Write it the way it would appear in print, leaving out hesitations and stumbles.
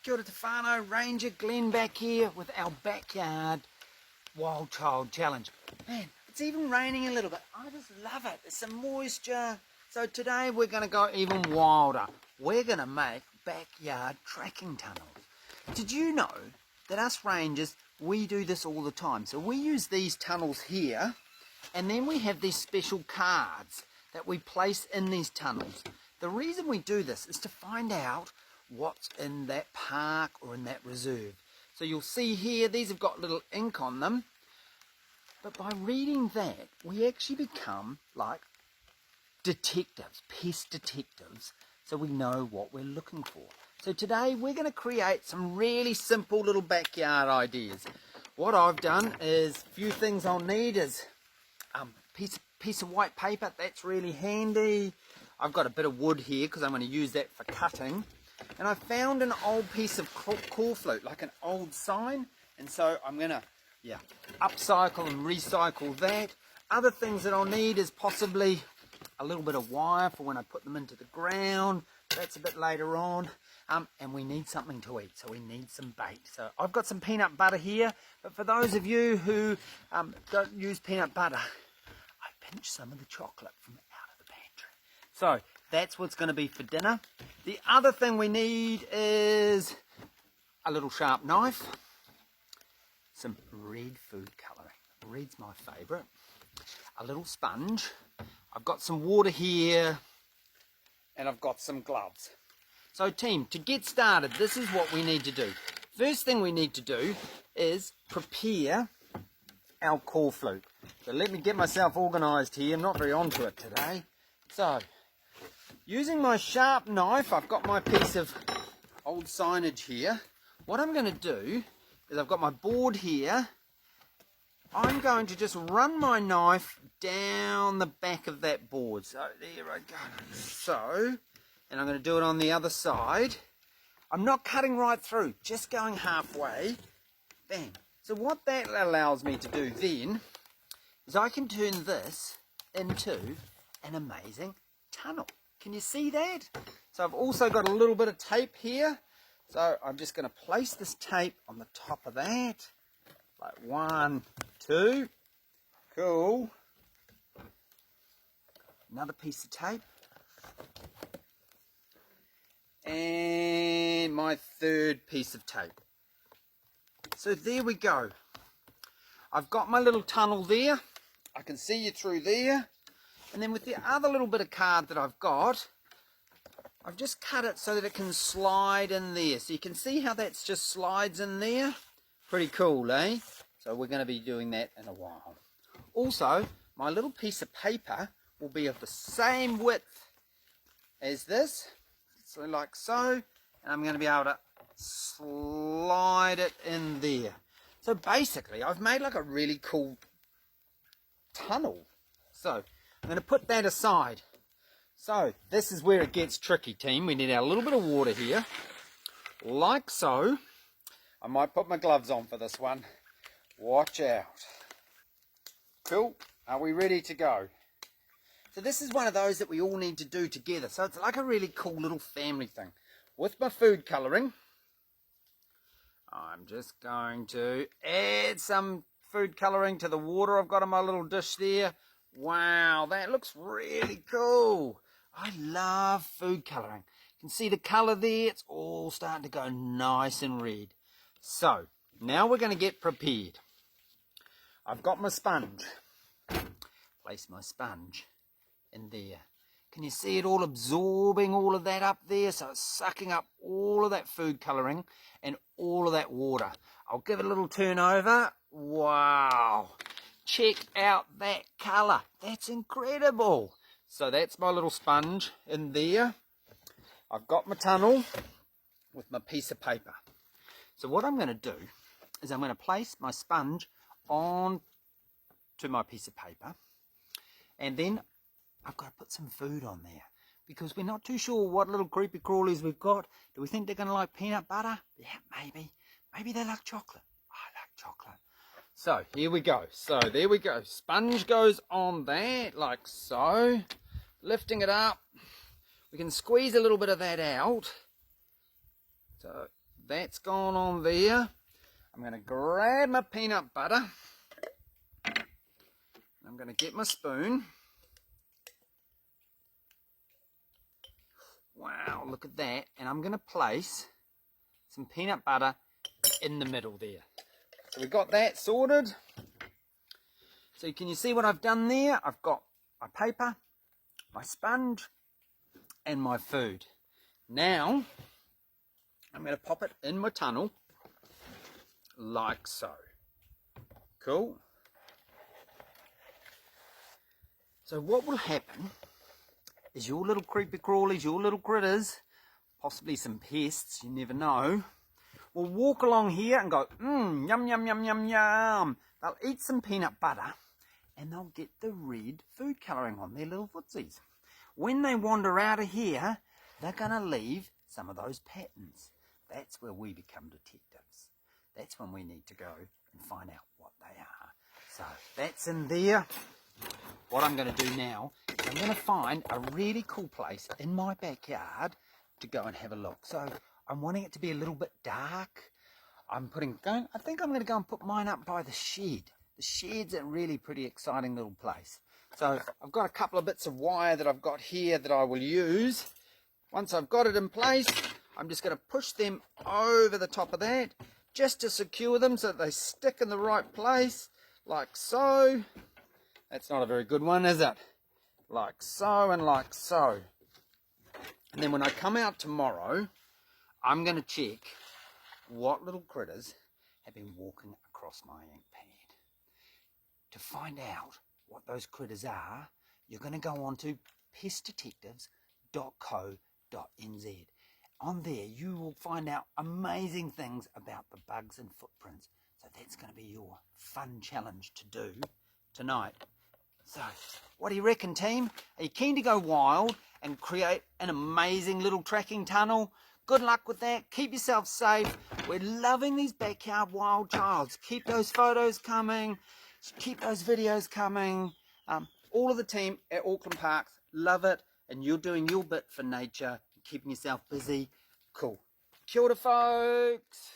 Kia ora Tefano, Ranger Glenn back here with our backyard wild child challenge. Man, it's even raining a little bit. I just love it. There's some moisture. So today we're going to go even wilder. We're going to make backyard tracking tunnels. Did you know that us rangers, we do this all the time? So we use these tunnels here, and then we have these special cards that we place in these tunnels. The reason we do this is to find out what's in that park or in that reserve. So you'll see here, these have got little ink on them. But by reading that, we actually become like detectives, pest detectives, so we know what we're looking for. So today we're going to create some really simple little backyard ideas. What I've done is, a few things I'll need is piece of white paper. That's really handy. I've got a bit of wood here because I'm going to use that for cutting. And I found an old piece of core flute, like an old sign. And so I'm going to, upcycle and recycle that. Other things that I'll need is possibly a little bit of wire for when I put them into the ground. That's a bit later on. And we need something to eat, so we need some bait. So I've got some peanut butter here. But for those of you who don't use peanut butter, I pinch some of the chocolate from out of the pantry. So that's what's going to be for dinner. The other thing we need is a little sharp knife, some red food colouring. Red's my favourite. A little sponge. I've got some water here, and I've got some gloves. So team, to get started, this is what we need to do. First thing we need to do is prepare our core flute. So let me get myself organised here. I'm not very onto it today. So, using my sharp knife, I've got my piece of old signage here. What I'm going to do is, I've got my board here. I'm going to just run my knife down the back of that board. So there I go. So, and I'm going to do it on the other side. I'm not cutting right through, just going halfway. Bang. So what that allows me to do then is I can turn this into an amazing tunnel. Can you see that? So I've also got a little bit of tape here. So I'm just going to place this tape on the top of that. Like 1, 2. Cool. Another piece of tape. And my third piece of tape. So there we go. I've got my little tunnel there. I can see you through there. And then with the other little bit of card that I've got, I've just cut it so that it can slide in there. So you can see how that just slides in there. Pretty cool, eh? So we're going to be doing that in a while. Also, my little piece of paper will be of the same width as this. So like so. And I'm going to be able to slide it in there. So basically, I've made like a really cool tunnel. So I'm going to put that aside. So this is where it gets tricky, team. We need our little bit of water here, like so. I might put my gloves on for this one. Watch out. Cool. Are we ready to go? So this is one of those that we all need to do together. So it's like a really cool little family thing. With my food colouring, I'm just going to add some food colouring to the water I've got in my little dish there. Wow, that looks really cool. I love food colouring. You can see the colour there. It's all starting to go nice and red. So, now we're going to get prepared. I've got my sponge. Place my sponge in there. Can you see it all absorbing all of that up there? So it's sucking up all of that food colouring and all of that water. I'll give it a little turn over. Wow. Check out that colour. That's incredible. So that's my little sponge in there. I've got my tunnel with my piece of paper. So what I'm going to do is I'm going to place my sponge on to my piece of paper. And then I've got to put some food on there, because we're not too sure what little creepy crawlies we've got. Do we think they're going to like peanut butter? Yeah, maybe. Maybe they like chocolate. I like chocolate. So here we go. So there we go. Sponge goes on that like so. Lifting it up. We can squeeze a little bit of that out. So that's gone on there. I'm going to grab my peanut butter. I'm going to get my spoon. Wow, look at that. And I'm going to place some peanut butter in the middle there. So we've got that sorted. So can you see what I've done there? I've got my paper, my sponge, and my food. Now, I'm going to pop it in my tunnel, like so. Cool. So what will happen is your little creepy crawlies, your little critters, possibly some pests, you never know, will walk along here and go, yum, yum, yum, yum, yum. They'll eat some peanut butter and they'll get the red food colouring on their little footsies. When they wander out of here, they're going to leave some of those patterns. That's where we become detectives. That's when we need to go and find out what they are. So that's in there. What I'm going to do now is I'm going to find a really cool place in my backyard to go and have a look. So I'm wanting it to be a little bit dark. I think I'm going to go and put mine up by the shed. The shed's a really pretty exciting little place. So I've got a couple of bits of wire that I've got here that I will use. Once I've got it in place, I'm just going to push them over the top of that just to secure them so that they stick in the right place, like so. That's not a very good one, is it? Like so and like so. And then when I come out tomorrow, I'm going to check what little critters have been walking across my ink pad. To find out what those critters are, you're going to go on to pestdetectives.co.nz. On there, you will find out amazing things about the bugs and footprints. So that's going to be your fun challenge to do tonight. So, what do you reckon, team? Are you keen to go wild and create an amazing little tracking tunnel? Good luck with that. Keep yourself safe. We're loving these backyard wild childs. Keep those photos coming. Keep those videos coming. All of the team at Auckland Parks love it. And you're doing your bit for nature. Keeping yourself busy. Cool. Kia ora, folks.